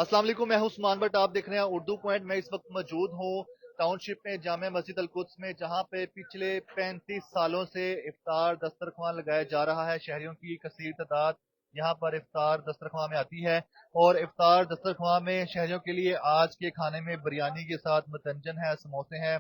अस्सलाम वालेकुम, मैं हूं उस्मान बट, आप देख रहे हैं उर्दू पॉइंट। मैं इस वक्त मौजूद हूं टाउनशिप में जामे मस्जिद अल-कुद्स में, जहां पे पिछले 35 सालों से इफ्तार दस्तरख्वान लगाया जा रहा है। शहरियों की कसीर तादाद यहां पर इफ्तार दस्तरख्वान में आती है, और इफ्तार दस्तरख्वान में शहरियों के लिए आज के खाने में बिरयानी के साथ मतंजन है, समोसे हैं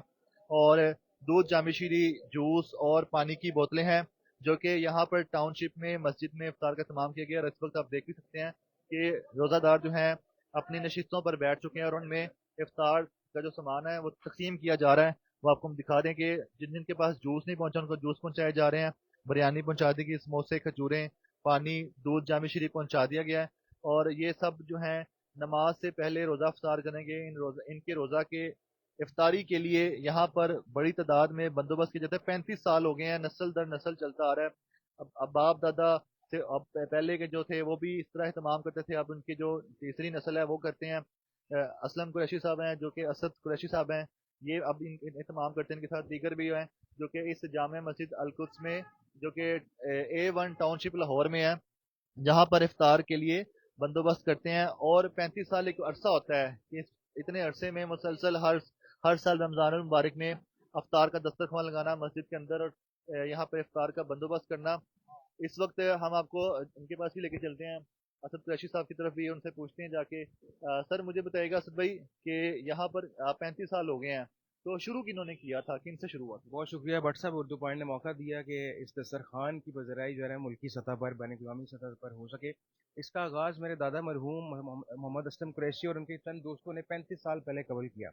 और दूध, जामी शीरी, जूस और पानी की बोतलें हैं, जो कि यहाँ पर टाउनशिप में मस्जिद में इफ्तार का इत्माम किया गया। और इस वक्त आप देख भी सकते हैं कि रोज़ादार जो हैं अपनी नशिस्तों पर बैठ चुके हैं, और उनमें इफ्तार का जो सामान है वो तकसीम किया जा रहा है। वो आपको हम दिखा दें कि जिन जिन के पास जूस नहीं पहुंचा उनको जूस पहुंचाए जा रहे हैं, बिरयानी पहुंचा दी गई, समोसे, खजूरें, पानी, दूध, जामी शीरी पहुंचा दिया गया है। और ये सब जो है नमाज से पहले रोज़ा अफ्तार करेंगे। इनके रोज़ा के इफ्तारी के लिए यहाँ पर बड़ी तादाद में बंदोबस्त किए जाते हैं। 35 साल हो गए हैं, नस्ल दर नस्ल चलता आ रहा है। अब बाप दादा से अब पहले के जो थे वो भी इस तरह इहतमाम करते थे। अब उनकी जो तीसरी नस्ल है वो करते हैं। असलम कुरैशी साहब हैं, जो कि असद कुरैशी साहब हैं, ये अब इहतमाम करते हैं। इनके साथ दीगर भी हैं जो कि इस जामे मस्जिद अल-कुद्स में, जो कि A1 टाउनशिप लाहौर में है, जहाँ पर इफ्तार के लिए बंदोबस्त करते हैं। और 35 साल एक अरसा होता है कि इतने अरसे में मुसलसल हर साल रमज़ान मुबारक में अफ्तार का दस्तरखान लगाना मस्जिद के अंदर, और यहाँ पर इफ्तार का बंदोबस्त करना। इस वक्त हम आपको उनके पास भी लेके चलते हैं, असद कुरैशी साहब की तरफ भी, उनसे पूछते हैं जाके। सर मुझे बताइएगा असद भाई कि यहाँ पर 35 साल हो गए हैं, तो शुरू किन्होंने किया था, किन से शुरू हुआ था? बहुत शुक्रिया भट्ट साहब, उर्दू पॉइंट ने मौका दिया कि इस दस्तरखान की पज़राई जो है मुल्की सतह पर, बैन अवी सतह पर हो सके। इसका आगाज़ मेरे दादा मरहूम मोहम्मद असलम कुरैशी और उनके चंद दोस्तों ने 35 साल पहले कबल किया।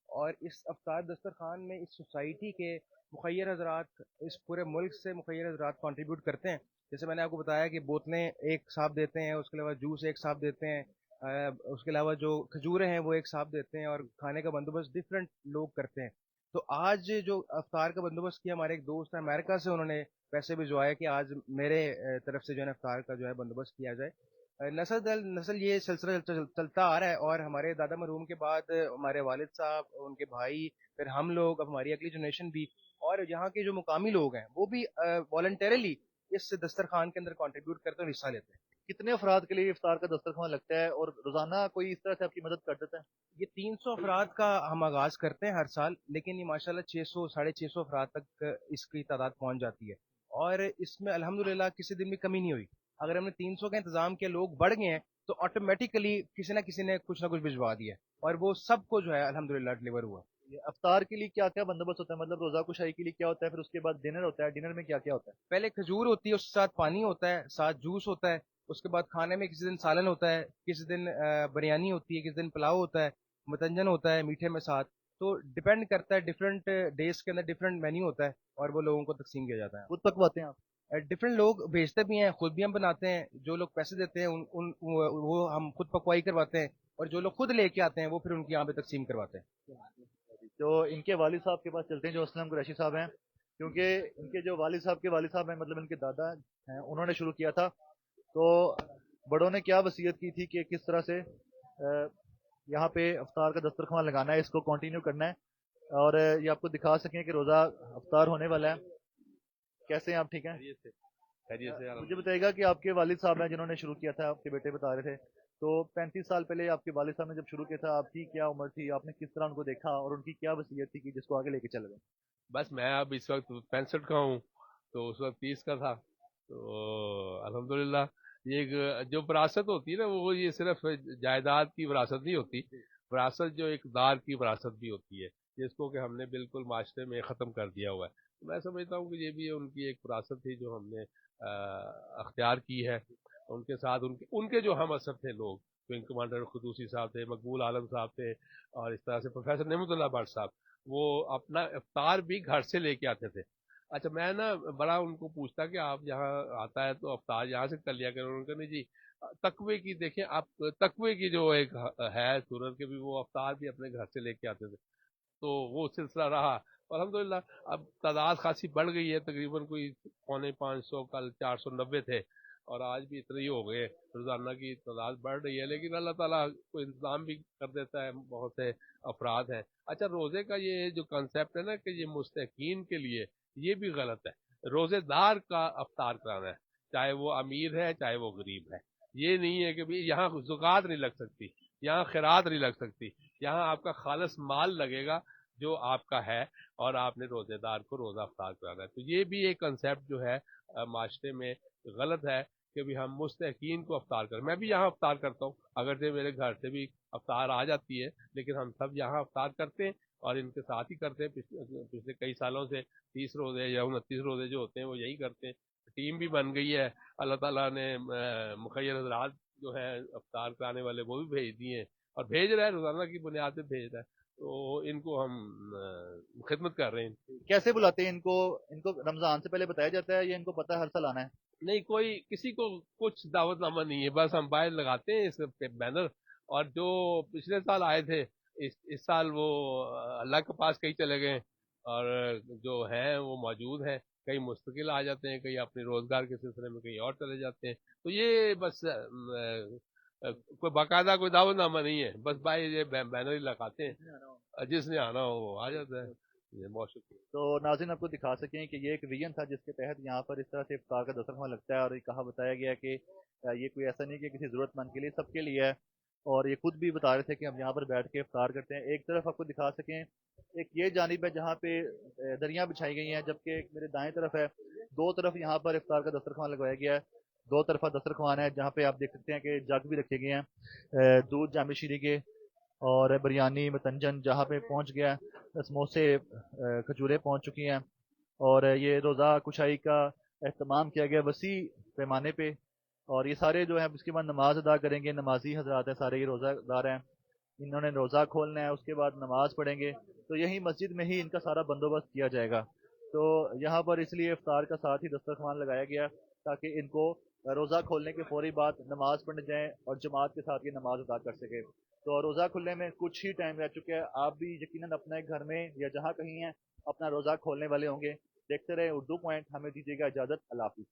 और इस अफ्तार दस्तरखान में इस सोसाइटी के मुखैर हजरात, इस पूरे मुल्क से मुखैर हजरात कंट्रीब्यूट करते हैं। जैसे मैंने आपको बताया कि बोतलें एक साहब देते हैं, उसके अलावा जूस एक साहब देते हैं, उसके अलावा जो खजूरें हैं वो एक साहब देते हैं, और खाने का बंदोबस्त डिफरेंट लोग करते हैं। तो आज जो अफ्तार का बंदोबस्त किया, हमारे एक दोस्त हैं अमेरिका से, उन्होंने पैसे भिजवाए कि आज मेरे तरफ से जो है अफ्तार का जो है बंदोबस्त किया जाए। नस्ल दर नस्ल ये सिलसिला चलता आ रहा है, और हमारे दादा मरहूम के बाद हमारे वालिद साहब, उनके भाई, फिर हम लोग, अब हमारी अगली जनरेशन भी, और यहाँ के जो मुकामी लोग हैं वो भी वॉलंटरली इस दस्तरखान के अंदर कंट्रीब्यूट करते हैं और हिस्सा लेते हैं। कितने अफराद के लिए इफ्तार का दस्तरखान लगता है, और रोजाना कोई इस तरह से आपकी मदद कर देता है? ये 300 अफराद का हम आगाज करते हैं हर साल, लेकिन ये माशाल्लाह 600 650 अफराद तक इसकी तादाद पहुंच जाती है। और इसमें अल्हम्दुलिल्लाह किसी दिन भी कमी नहीं हुई। अगर हमने 300 का इंतजाम किया, लोग बढ़ गए हैं, तो ऑटोमेटिकली किसी ना किसी ने कुछ ना कुछ भिजवा दिया है, और वो सबको जो है अल्हम्दुलिल्लाह डिलीवर हुआ। ये अफ्तार के लिए क्या क्या बंदोबस्त होता है? मतलब रोजा कुशाई के लिए क्या होता है, फिर उसके बाद डिनर होता है, डिनर में क्या क्या होता है? पहले खजूर होती है, उसके साथ पानी होता है, साथ जूस होता है। उसके बाद खाने में किसी दिन सालन होता है, किसी दिन बिरयानी होती है, किसी दिन पुलाव होता है, मतंजन होता है मीठे में साथ। तो डिपेंड करता है, डिफरेंट डेज के अंदर डिफरेंट मेन्यू होता है, और वो लोगों को तकसीम किया जाता है। खुद पकवाते हैं आप? डिफरेंट लोग भेजते भी हैं, खुद भी हम बनाते हैं। जो लोग पैसे देते हैं वो हम खुद पकवाई करवाते हैं, और जो लोग खुद लेके आते हैं वो फिर उनकी यहाँ पे तकसीम करवाते हैं। जो इनके वालिद साहब के पास चलते हैं, जो असलम कुरैशी साहब हैं, क्योंकि इनके जो वालिद साहब हैं, मतलब इनके दादा हैं, उन्होंने शुरू किया था। तो बड़ों ने क्या वसीयत की थी कि किस तरह से यहाँ पे अफ्तार का दस्तरखान लगाना है, इसको कंटिन्यू करना है, और ये आपको दिखा सकें कि रोज़ा अफ्तार होने वाला है। कैसे हैं आप, ठीक हैं? खैरियत से खैरियत से मुझे अल्हम्दुलिल्लाह। बताइएगा कि आपके वालिद साहब हैं जिन्होंने शुरू किया था, आपके बेटे बता रहे थे, तो 35 साल पहले आपके वालिद साहब ने जब शुरू किया था, आपकी क्या उम्र थी, आपने किस तरह उनको देखा, और उनकी क्या वसीयत थी कि जिसको आगे लेके चल गए? बस मैं अब इस वक्त 65 का हूँ, तो उस वक्त 30 का था। तो अल्हम्दुलिल्लाह, ये एक जो विरासत होती है ना, वो ये सिर्फ जायदाद की विरासत नहीं होती। विरासत जो एक दार की विरासत भी होती है, जिसको कि हमने बिल्कुल माशरे में ख़त्म कर दिया हुआ है। तो मैं समझता हूँ कि ये भी उनकी एक विरासत थी जो हमने अख्तियार की है। उनके साथ उनके उनके जो हम असर थे लोग, विंग कमांडर खुदूसी साहब थे, मकबूल आलम साहब थे, और इस तरह से प्रोफेसर नेमतुल्लाह भट्ट साहब, वो अपना इफ्तार भी घर से लेके आते थे। अच्छा, मैं ना बड़ा उनको पूछता कि आप यहाँ आता है तो अफ्तार यहाँ से कर लिया करो। उन्होंने कहा नहीं जी, तकवे की देखें आप, तकवे की जो एक है सूरत के भी, वो अफ्तार भी अपने घर से लेके आते थे। तो वो सिलसिला रहा। अल्हम्दुलिल्लाह अब तादाद खासी बढ़ गई है, तकरीबन कोई 450, कल 490 थे, और आज भी इतने ही हो गए। रोजाना की तादाद बढ़ रही है, लेकिन अल्लाह ताला को इंतजाम भी कर देता है, बहुत से अफराद हैं। अच्छा, रोजे का ये जो कंसेप्ट है ना कि ये मुस्तकीन के लिए, ये भी गलत है। रोजेदार का अफ्तार कराना है, चाहे वो अमीर है चाहे वो गरीब है। ये नहीं है कि भाई यहाँ ज़ुकात नहीं लग सकती। یہاں خیرات نہیں لگ سکتی، یہاں آپ کا خالص مال لگے گا جو آپ کا ہے، اور آپ نے روزے دار کو روزہ افطار کرانا ہے۔ تو یہ بھی ایک کنسیپٹ جو ہے معاشرے میں غلط ہے کہ بھی ہم مستحقین کو افطار کریں۔ میں بھی یہاں افطار کرتا ہوں، اگرچہ میرے گھر سے بھی افطار آ جاتی ہے، لیکن ہم سب یہاں افطار کرتے ہیں اور ان کے ساتھ ہی کرتے ہیں۔ پچھلے کئی سالوں سے 30 روزے یا 29 روزے جو ہوتے ہیں وہ یہی کرتے ہیں۔ ٹیم بھی بن گئی ہے، اللہ تعالیٰ نے مخیر حضرات جو ہے افطار کرانے والے وہ بھی بھیج دیے ہیں، اور بھیج رہے ہیں، روزانہ کی بنیاد پہ بھیج رہے ہیں، تو ان کو ہم خدمت کر رہے ہیں۔ کیسے بلاتے ہیں ان کو رمضان سے پہلے بتایا جاتا ہے یا ان کو پتہ ہے ہر سال آنا ہے؟ نہیں، کوئی کسی کو کچھ دعوت نامہ نہیں ہے، بس ہم باہر لگاتے ہیں اس پہ بینر، اور جو پچھلے سال آئے تھے اس سال وہ اللہ کے پاس کہیں چلے گئے، اور جو ہیں وہ موجود ہیں، کئی مستقل آ جاتے ہیں، کئی اپنے روزگار کے سلسلے میں کہیں اور چلے جاتے ہیں۔ تو یہ بس کوئی باقاعدہ کوئی دعوت نامہ نہیں ہے، بس باہر یہ بینر ہی لگاتے ہیں، جس نے آنا ہو وہ آ جاتا ہے۔ یہ بہت شکریہ۔ تو ناظرین آپ کو دکھا سکیں کہ یہ ایک ویژن تھا جس کے تحت یہاں پر اس طرح سے افطار کا دسترخوان لگتا ہے، اور یہ کہا بتایا گیا کہ یہ کوئی ایسا نہیں کہ کسی ضرورت مند کے لیے، سب کے لیے ہے، اور یہ خود بھی بتا رہے تھے کہ ہم یہاں پر بیٹھ کے افطار کرتے ہیں۔ ایک طرف آپ کو دکھا سکیں، ایک یہ جانب ہے جہاں پہ دریاں بچھائی گئی ہیں، جبکہ ایک میرے دائیں طرف ہے، دو طرف یہاں پر افطار کا دسترخوان لگوایا گیا ہے، دو طرفہ دسترخوان ہے جہاں پہ آپ دیکھ سکتے ہیں کہ جگ بھی رکھے گئے ہیں دودھ جامع شیریں کے، اور بریانی متنجن جہاں پہ پہنچ گیا، سموسے کھجوریں پہنچ چکی ہیں، اور یہ روزہ کشائی کا اہتمام کیا گیا وسیع پیمانے پہ، اور یہ سارے جو ہیں اس کے بعد نماز ادا کریں گے، نمازی حضرات ہیں سارے، یہ روزہ دار ہیں، انہوں نے روزہ کھولنا ہے، اس کے بعد نماز پڑھیں گے، تو یہی مسجد میں ہی ان کا سارا بندوبست کیا جائے گا۔ تو یہاں پر اس لیے افطار کا ساتھ ہی دسترخوان لگایا گیا تاکہ ان کو روزہ کھولنے کے فوری بعد نماز پڑھنے جائیں اور جماعت کے ساتھ یہ نماز ادا کر سکے۔ تو روزہ کھلنے میں کچھ ہی ٹائم رہ چکا ہے، آپ بھی یقیناً اپنے گھر میں یا جہاں کہیں ہیں اپنا روزہ کھولنے والے ہوں گے۔ دیکھتے رہے اردو پوائنٹ، ہمیں دیجیے گا اجازت، اللہ حافظ۔